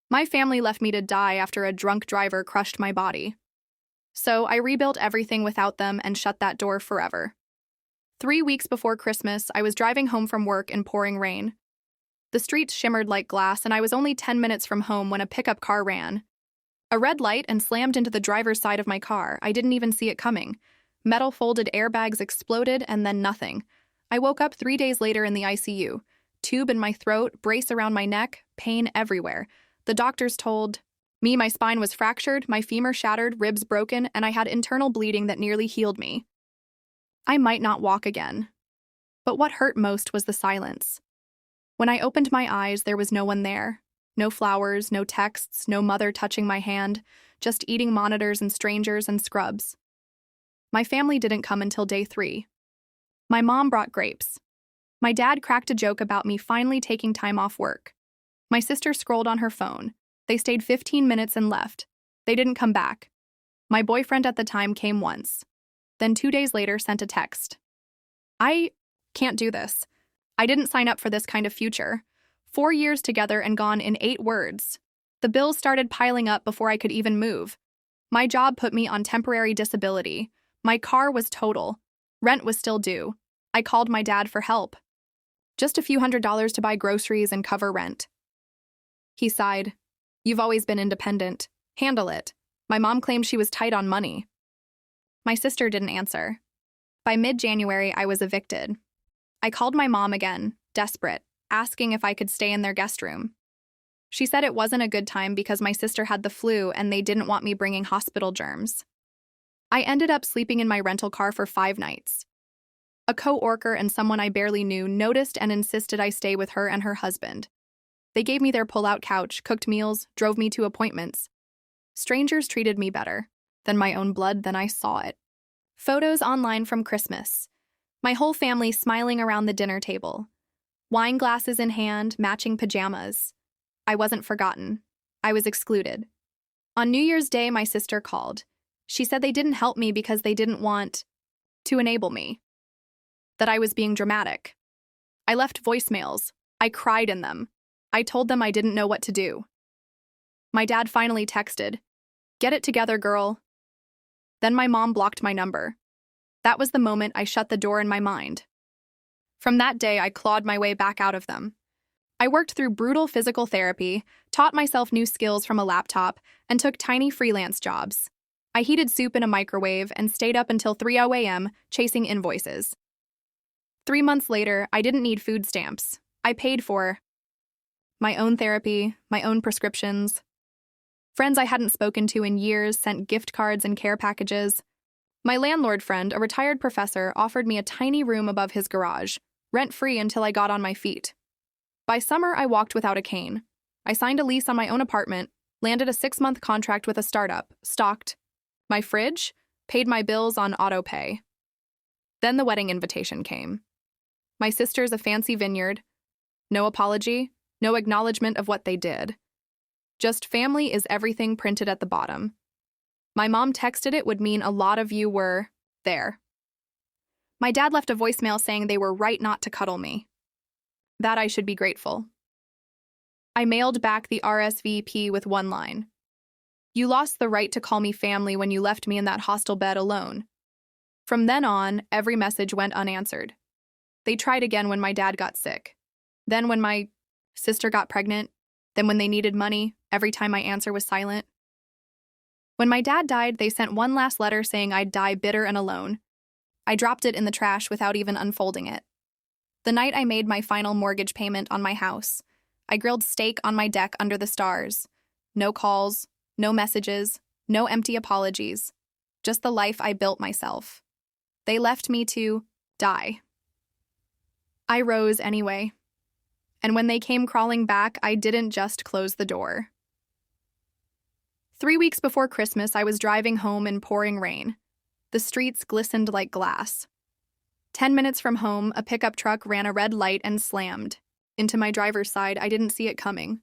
My family left me to die after a drunk driver crushed my body. So I rebuilt everything without them and shut that door forever. 3 weeks before Christmas, I was driving home from work in pouring rain. The streets shimmered like glass, and I was only 10 minutes from home when a pickup car ran a red light and slammed into the driver's side of my car. I didn't even see it coming. Metal folded airbags exploded, and then nothing. I woke up 3 days later in the ICU. Tube in my throat, brace around my neck, pain everywhere. The doctors told me my spine was fractured, my femur shattered, ribs broken, and I had internal bleeding that nearly healed me. I might not walk again. But what hurt most was the silence. When I opened my eyes, there was no one there. No flowers, no texts, no mother touching my hand, just eating monitors and strangers and scrubs. My family didn't come until day 3. My mom brought grapes. My dad cracked a joke about me finally taking time off work. My sister scrolled on her phone. They stayed 15 minutes and left. They didn't come back. My boyfriend at the time came once. Then 2 days later sent a text. I can't do this. I didn't sign up for this kind of future. 4 years together and gone in 8 words. The bills started piling up before I could even move. My job put me on temporary disability. My car was total. Rent was still due. I called my dad for help. Just a few $100s to buy groceries and cover rent. He sighed. You've always been independent. Handle it. My mom claimed she was tight on money. My sister didn't answer. By mid-January, I was evicted. I called my mom again, desperate, asking if I could stay in their guest room. She said it wasn't a good time because my sister had the flu and they didn't want me bringing hospital germs. I ended up sleeping in my rental car for 5 nights. A co-worker and someone I barely knew noticed and insisted I stay with her and her husband. They gave me their pull-out couch, cooked meals, drove me to appointments. Strangers treated me better than my own blood, then I saw it. Photos online from Christmas. My whole family smiling around the dinner table. Wine glasses in hand, matching pajamas. I wasn't forgotten. I was excluded. On New Year's Day, my sister called. She said they didn't help me because they didn't want to enable me. That I was being dramatic. I left voicemails. I cried in them. I told them I didn't know what to do. My dad finally texted, "Get it together, girl." Then my mom blocked my number. That was the moment I shut the door in my mind. From that day, I clawed my way back out of them. I worked through brutal physical therapy, taught myself new skills from a laptop, and took tiny freelance jobs. I heated soup in a microwave and stayed up until 3:00 a.m. chasing invoices. 3 months later, I didn't need food stamps. I paid for my own therapy, my own prescriptions. Friends I hadn't spoken to in years sent gift cards and care packages. My landlord friend, a retired professor, offered me a tiny room above his garage, rent-free until I got on my feet. By summer, I walked without a cane. I signed a lease on my own apartment, landed a 6-month contract with a startup, stocked my fridge, paid my bills on autopay. Then the wedding invitation came. My sister's a fancy vineyard. No apology, no acknowledgement of what they did. Just family is everything printed at the bottom. My mom texted it would mean a lot of you were there. My dad left a voicemail saying they were right not to cuddle me. That I should be grateful. I mailed back the RSVP with one line. You lost the right to call me family when you left me in that hostel bed alone. From then on, every message went unanswered. They tried again when my dad got sick. Then when my sister got pregnant. Then when they needed money, every time my answer was silent. When my dad died, they sent one last letter saying I'd die bitter and alone. I dropped it in the trash without even unfolding it. The night I made my final mortgage payment on my house, I grilled steak on my deck under the stars. No calls, no messages, no empty apologies. Just the life I built myself. They left me to die. I rose anyway. And when they came crawling back, I didn't just close the door. 3 weeks before Christmas, I was driving home in pouring rain. The streets glistened like glass. 10 minutes from home, a pickup truck ran a red light and slammed. Into my driver's side, I didn't see it coming.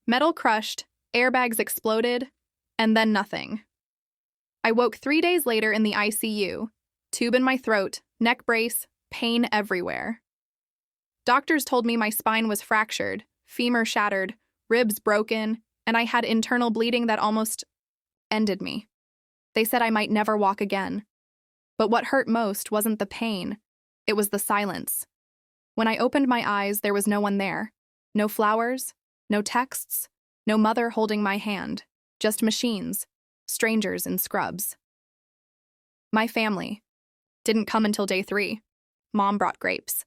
Metal crushed, airbags exploded, and then nothing. I woke 3 days later in the ICU, tube in my throat, neck brace, pain everywhere. Doctors told me my spine was fractured, femur shattered, ribs broken, and I had internal bleeding that almost ended me. They said I might never walk again. But what hurt most wasn't the pain, it was the silence. When I opened my eyes, there was no one there. No flowers, no texts, no mother holding my hand, just machines, strangers in scrubs. My family didn't come until day 3. Mom brought grapes.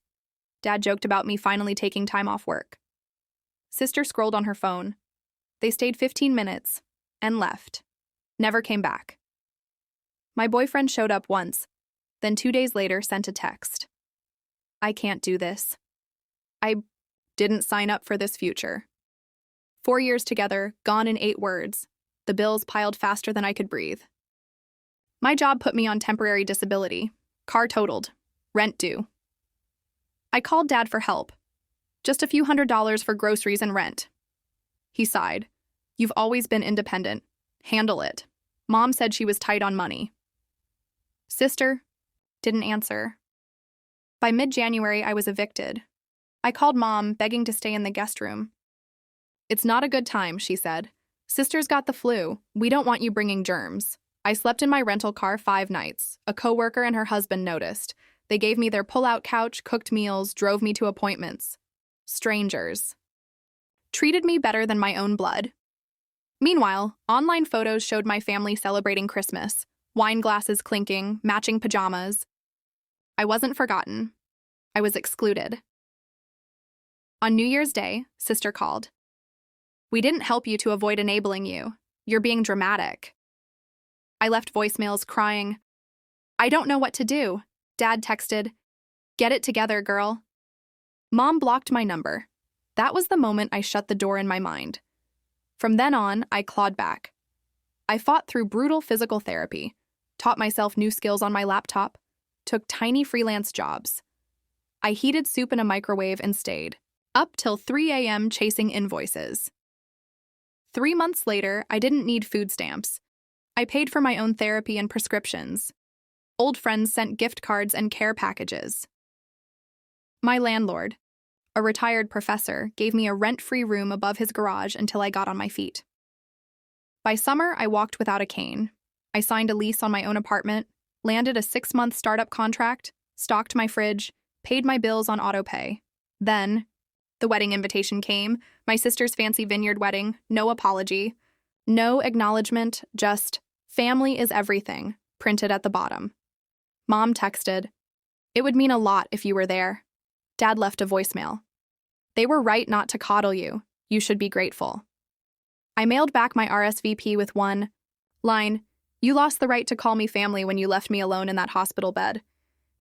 Dad joked about me finally taking time off work. Sister scrolled on her phone. They stayed 15 minutes and left. Never came back. My boyfriend showed up once, then 2 days later sent a text. I can't do this. I didn't sign up for this future. 4 years together, gone in 8 words. The bills piled faster than I could breathe. My job put me on temporary disability. Car totaled. Rent due. I called Dad for help. Just a few $100s for groceries and rent. He sighed. You've always been independent. Handle it. Mom said she was tight on money. Sister didn't answer. By mid-January, I was evicted. I called Mom, begging to stay in the guest room. It's not a good time, she said. Sister's got the flu. We don't want you bringing germs. I slept in my rental car 5 nights. A coworker and her husband noticed. They gave me their pull-out couch, cooked meals, drove me to appointments. Strangers. Treated me better than my own blood. Meanwhile, online photos showed my family celebrating Christmas. Wine glasses clinking, matching pajamas. I wasn't forgotten. I was excluded. On New Year's Day, Sister called. We didn't help you to avoid enabling you. You're being dramatic. I left voicemails crying. I don't know what to do. Dad texted, get it together, girl. Mom blocked my number. That was the moment I shut the door in my mind. From then on, I clawed back. I fought through brutal physical therapy, taught myself new skills on my laptop, took tiny freelance jobs. I heated soup in a microwave and stayed, up till 3 a.m. chasing invoices. 3 months later, I didn't need food stamps. I paid for my own therapy and prescriptions. Old friends sent gift cards and care packages. My landlord, a retired professor, gave me a rent-free room above his garage until I got on my feet. By summer, I walked without a cane. I signed a lease on my own apartment, landed a 6-month startup contract, stocked my fridge, paid my bills on autopay. Then, the wedding invitation came, my sister's fancy vineyard wedding, no apology, no acknowledgement, just, family is everything, printed at the bottom. Mom texted, it would mean a lot if you were there. Dad left a voicemail. They were right not to coddle you. You should be grateful. I mailed back my RSVP with one line, you lost the right to call me family when you left me alone in that hospital bed.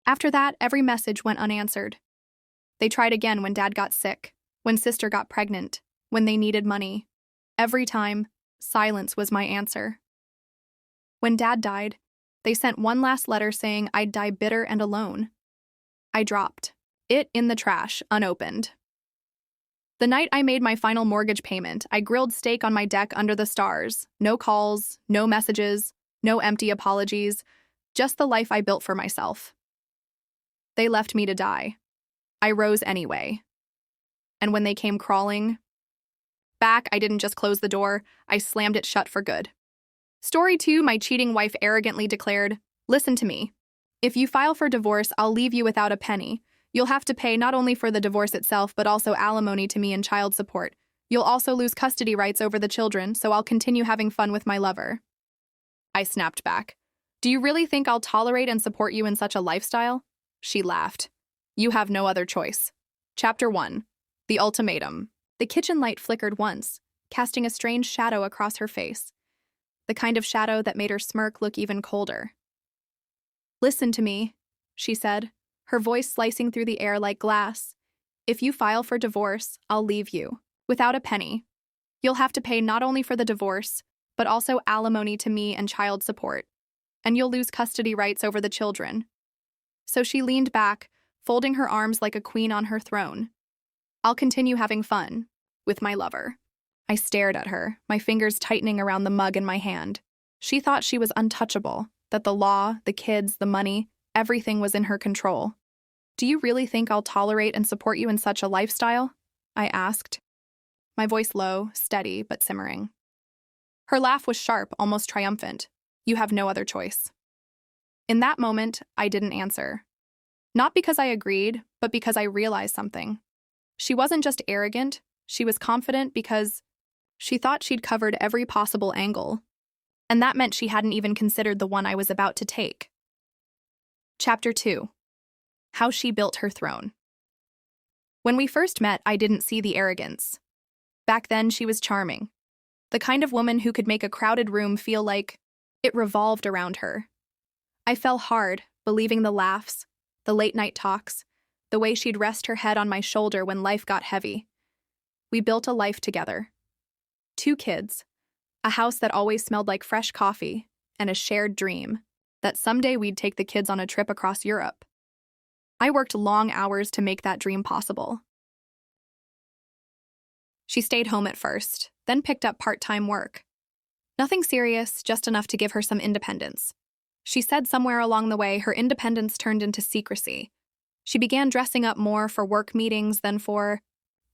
After that, every message went unanswered. They tried again when Dad got sick, when Sister got pregnant, when they needed money. Every time, silence was my answer. When Dad died, they sent one last letter saying I'd die bitter and alone. I dropped it in the trash, unopened. The night I made my final mortgage payment, I grilled steak on my deck under the stars. No calls, no messages, no empty apologies, just the life I built for myself. They left me to die. I rose anyway. And when they came crawling back, I didn't just close the door, I slammed it shut for good. Story 2, my cheating wife arrogantly declared, listen to me. If you file for divorce, I'll leave you without a penny. You'll have to pay not only for the divorce itself, but also alimony to me and child support. You'll also lose custody rights over the children, so I'll continue having fun with my lover. I snapped back. Do you really think I'll tolerate and support you in such a lifestyle? She laughed. You have no other choice. Chapter 1. The Ultimatum. The kitchen light flickered once, casting a strange shadow across her face. The kind of shadow that made her smirk look even colder. Listen to me, she said, her voice slicing through the air like glass. If you file for divorce, I'll leave you, without a penny. You'll have to pay not only for the divorce, but also alimony to me and child support. And you'll lose custody rights over the children. So she leaned back, folding her arms like a queen on her throne. I'll continue having fun, with my lover. I stared at her, my fingers tightening around the mug in my hand. She thought she was untouchable, that the law, the kids, the money, everything was in her control. Do you really think I'll tolerate and support you in such a lifestyle? I asked, my voice low, steady, but simmering. Her laugh was sharp, almost triumphant. You have no other choice. In that moment, I didn't answer. Not because I agreed, but because I realized something. She wasn't just arrogant, she was confident because she thought she'd covered every possible angle. And that meant she hadn't even considered the one I was about to take. Chapter 2. How she built her throne. When we first met, I didn't see the arrogance. Back then, she was charming. The kind of woman who could make a crowded room feel like it revolved around her. I fell hard, believing the laughs, the late-night talks, the way she'd rest her head on my shoulder when life got heavy. We built a life together. 2 kids, a house that always smelled like fresh coffee, and a shared dream that someday we'd take the kids on a trip across Europe. I worked long hours to make that dream possible. She stayed home at first, then picked up part-time work. Nothing serious, just enough to give her some independence. She said somewhere along the way her independence turned into secrecy. She began dressing up more for work meetings than for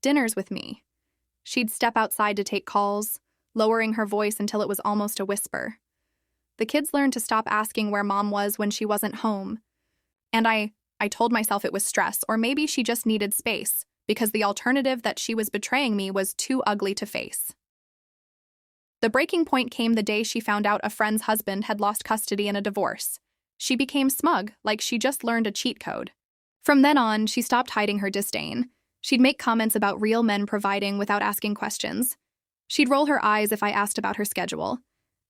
dinners with me. She'd step outside to take calls, lowering her voice until it was almost a whisper. The kids learned to stop asking where Mom was when she wasn't home. And I told myself it was stress, or maybe she just needed space, because the alternative that she was betraying me was too ugly to face. The breaking point came the day she found out a friend's husband had lost custody in a divorce. She became smug, like she just learned a cheat code. From then on, she stopped hiding her disdain. She'd make comments about real men providing without asking questions. She'd roll her eyes if I asked about her schedule.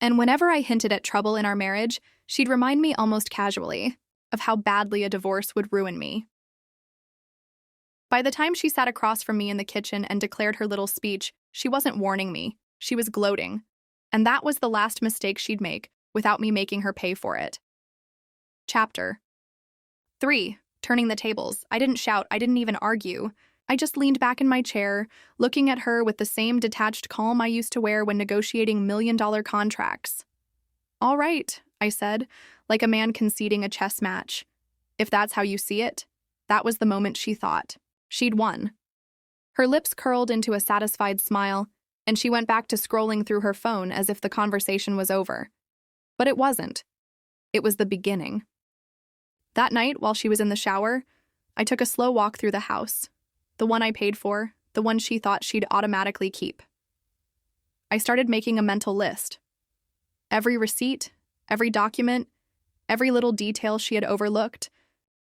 And whenever I hinted at trouble in our marriage, she'd remind me almost casually of how badly a divorce would ruin me. By the time she sat across from me in the kitchen and declared her little speech, she wasn't warning me. She was gloating. And that was the last mistake she'd make without me making her pay for it. Chapter 3. Turning the tables. I didn't shout. I didn't even argue. I just leaned back in my chair, looking at her with the same detached calm I used to wear when negotiating million-dollar contracts. All right, I said, like a man conceding a chess match. If that's how you see it, that was the moment she thought. She'd won. Her lips curled into a satisfied smile, and she went back to scrolling through her phone as if the conversation was over. But it wasn't. It was the beginning. That night, while she was in the shower, I took a slow walk through the house. The one I paid for, the one she thought she'd automatically keep. I started making a mental list. Every receipt, every document, every little detail she had overlooked,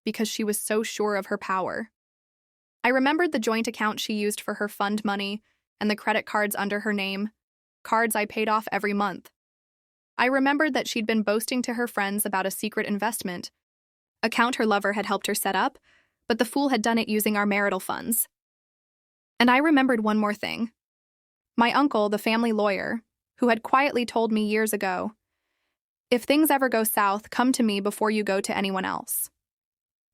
because she was so sure of her power. I remembered the joint account she used for her fund money and the credit cards under her name, cards I paid off every month. I remembered that she'd been boasting to her friends about a secret investment account her lover had helped her set up, but the fool had done it using our marital funds. And I remembered one more thing. My uncle, the family lawyer, who had quietly told me years ago, "If things ever go south, come to me before you go to anyone else."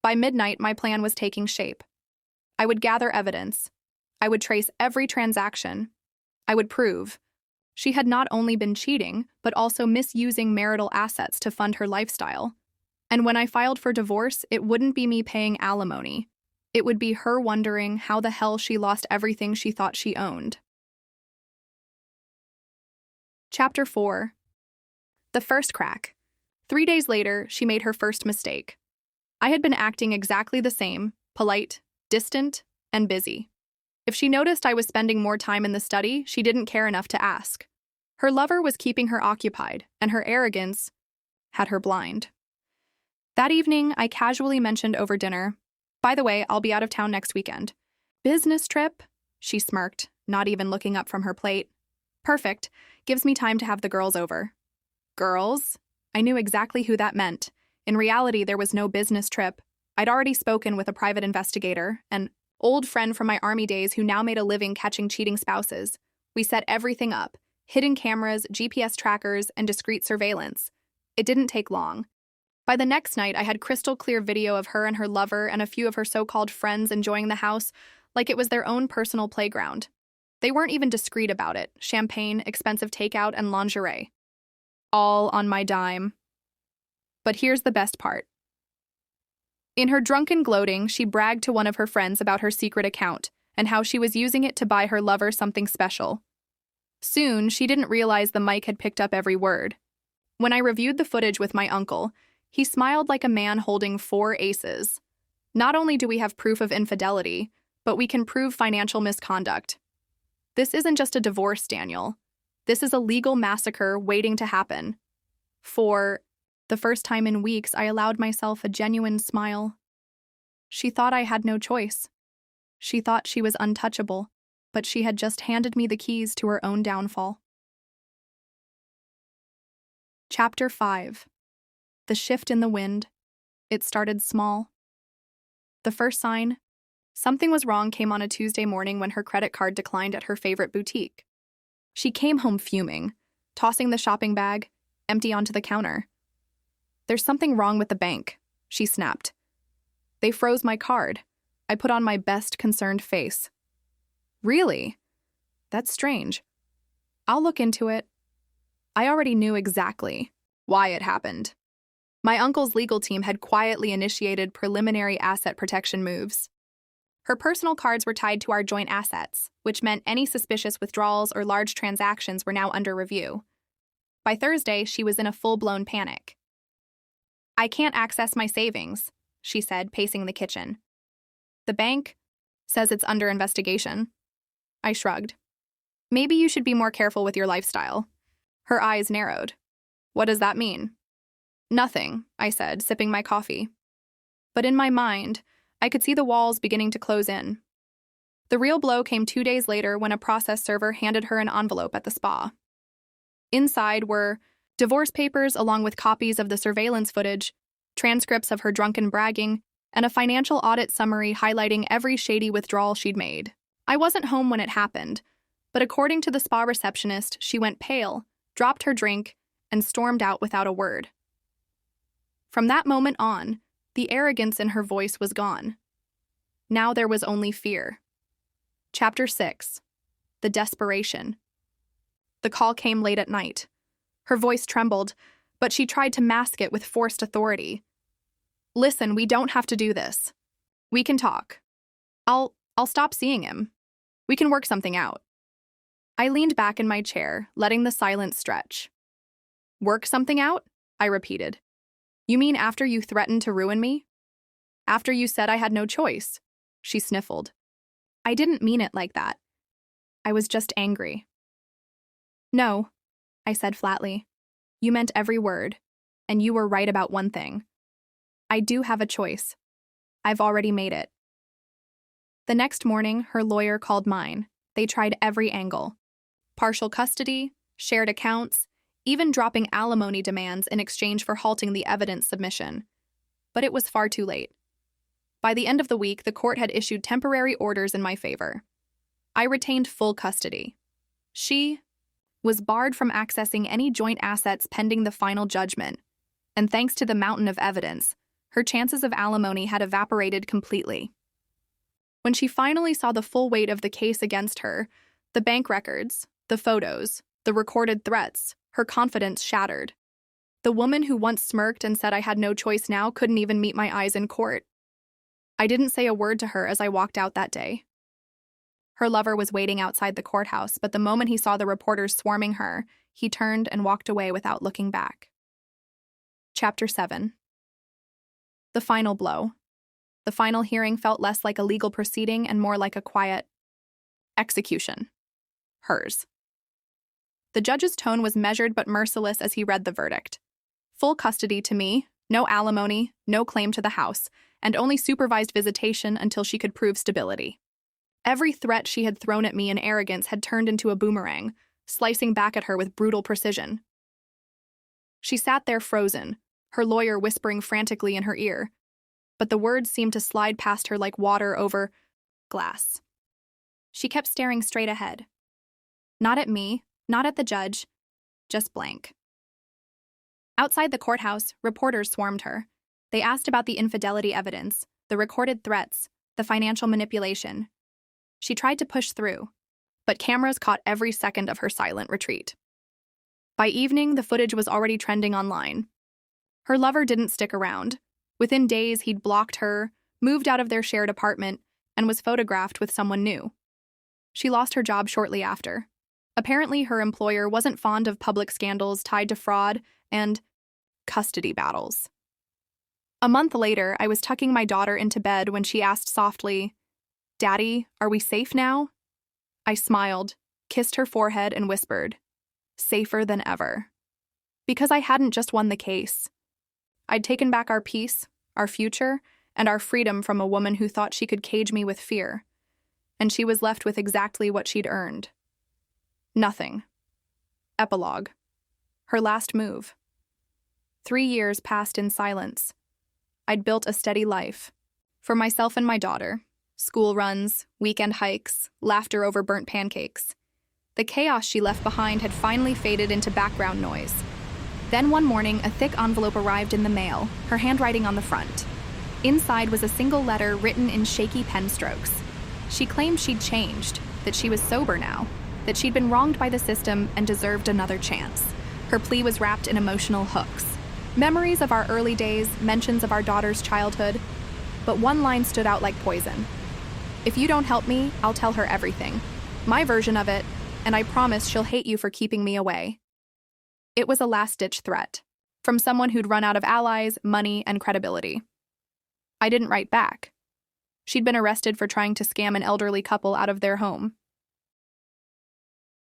By midnight, my plan was taking shape. I would gather evidence. I would trace every transaction. I would prove she had not only been cheating, but also misusing marital assets to fund her lifestyle. And when I filed for divorce, it wouldn't be me paying alimony. It would be her wondering how the hell she lost everything she thought she owned. Chapter 4. The first crack. 3 days later, she made her first mistake. I had been acting exactly the same, polite, distant, and busy. If she noticed I was spending more time in the study, she didn't care enough to ask. Her lover was keeping her occupied, and her arrogance had her blind. That evening, I casually mentioned over dinner, "By the way, I'll be out of town next weekend." "Business trip?" She smirked, not even looking up from her plate. "Perfect. Gives me time to have the girls over." Girls? I knew exactly who that meant. In reality, there was no business trip. I'd already spoken with a private investigator, an old friend from my army days who now made a living catching cheating spouses. We set everything up: hidden cameras, GPS trackers, and discreet surveillance. It didn't take long. By the next night, I had crystal clear video of her and her lover and a few of her so-called friends enjoying the house like it was their own personal playground. They weren't even discreet about it: champagne, expensive takeout, and lingerie. All on my dime. But here's the best part. In her drunken gloating, she bragged to one of her friends about her secret account and how she was using it to buy her lover something special. Soon, she didn't realize the mic had picked up every word. When I reviewed the footage with my uncle, he smiled like a man holding 4 aces. Not only do we have proof of infidelity, but we can prove financial misconduct. This isn't just a divorce, Daniel. This is a legal massacre waiting to happen. For the first time in weeks, I allowed myself a genuine smile. She thought I had no choice. She thought she was untouchable, but she had just handed me the keys to her own downfall. Chapter 5. The shift in the wind. It started small. The first sign, something was wrong, came on a Tuesday morning when her credit card declined at her favorite boutique. She came home fuming, tossing the shopping bag, empty, onto the counter. "There's something wrong with the bank," she snapped. "They froze my card." I put on my best concerned face. "Really? That's strange. I'll look into it." I already knew exactly why it happened. My uncle's legal team had quietly initiated preliminary asset protection moves. Her personal cards were tied to our joint assets, which meant any suspicious withdrawals or large transactions were now under review. By Thursday, she was in a full-blown panic. "I can't access my savings," she said, pacing the kitchen. "The bank says it's under investigation." I shrugged. "Maybe you should be more careful with your lifestyle." Her eyes narrowed. "What does that mean?" "Nothing," I said, sipping my coffee. But in my mind, I could see the walls beginning to close in. The real blow came 2 days later when a process server handed her an envelope at the spa. Inside were divorce papers along with copies of the surveillance footage, transcripts of her drunken bragging, and a financial audit summary highlighting every shady withdrawal she'd made. I wasn't home when it happened, but according to the spa receptionist, she went pale, dropped her drink, and stormed out without a word. From that moment on, the arrogance in her voice was gone. Now there was only fear. Chapter 6. The desperation. The call came late at night. Her voice trembled, but she tried to mask it with forced authority. "Listen, we don't have to do this. We can talk. I'll stop seeing him. We can work something out." I leaned back in my chair, letting the silence stretch. "Work something out?" I repeated. "You mean after you threatened to ruin me? After you said I had no choice?" She sniffled. "I didn't mean it like that. I was just angry." "No," I said flatly. "You meant every word, and you were right about one thing. I do have a choice. I've already made it." The next morning, her lawyer called mine. They tried every angle. Partial custody, shared accounts, even dropping alimony demands in exchange for halting the evidence submission. But it was far too late. By the end of the week, the court had issued temporary orders in my favor. I retained full custody. She was barred from accessing any joint assets pending the final judgment, and thanks to the mountain of evidence, her chances of alimony had evaporated completely. When she finally saw the full weight of the case against her, the bank records, the photos, the recorded threats, her confidence shattered. The woman who once smirked and said I had no choice now couldn't even meet my eyes in court. I didn't say a word to her as I walked out that day. Her lover was waiting outside the courthouse, but the moment he saw the reporters swarming her, he turned and walked away without looking back. Chapter 7. The final blow. The final hearing felt less like a legal proceeding and more like a quiet execution. Hers. The judge's tone was measured but merciless as he read the verdict. Full custody to me, no alimony, no claim to the house, and only supervised visitation until she could prove stability. Every threat she had thrown at me in arrogance had turned into a boomerang, slicing back at her with brutal precision. She sat there frozen, her lawyer whispering frantically in her ear, but the words seemed to slide past her like water over glass. She kept staring straight ahead. Not at me, not at the judge, just blank. Outside the courthouse, reporters swarmed her. They asked about the infidelity evidence, the recorded threats, the financial manipulation. She tried to push through, but cameras caught every second of her silent retreat. By evening, the footage was already trending online. Her lover didn't stick around. Within days, he'd blocked her, moved out of their shared apartment, and was photographed with someone new. She lost her job shortly after. Apparently, her employer wasn't fond of public scandals tied to fraud and custody battles. A month later, I was tucking my daughter into bed when she asked softly, "Daddy, are we safe now?" I smiled, kissed her forehead, and whispered, "Safer than ever." Because I hadn't just won the case. I'd taken back our peace, our future, and our freedom from a woman who thought she could cage me with fear. And she was left with exactly what she'd earned. Nothing. Epilogue. Her last move. 3 years passed in silence. I'd built a steady life. For myself and my daughter. School runs, weekend hikes, laughter over burnt pancakes. The chaos she left behind had finally faded into background noise. Then one morning, a thick envelope arrived in the mail, her handwriting on the front. Inside was a single letter written in shaky pen strokes. She claimed she'd changed, that she was sober now, that she'd been wronged by the system and deserved another chance. Her plea was wrapped in emotional hooks. Memories of our early days, mentions of our daughter's childhood. But one line stood out like poison. "If you don't help me, I'll tell her everything. My version of it, and I promise she'll hate you for keeping me away." It was a last-ditch threat, from someone who'd run out of allies, money, and credibility. I didn't write back. She'd been arrested for trying to scam an elderly couple out of their home.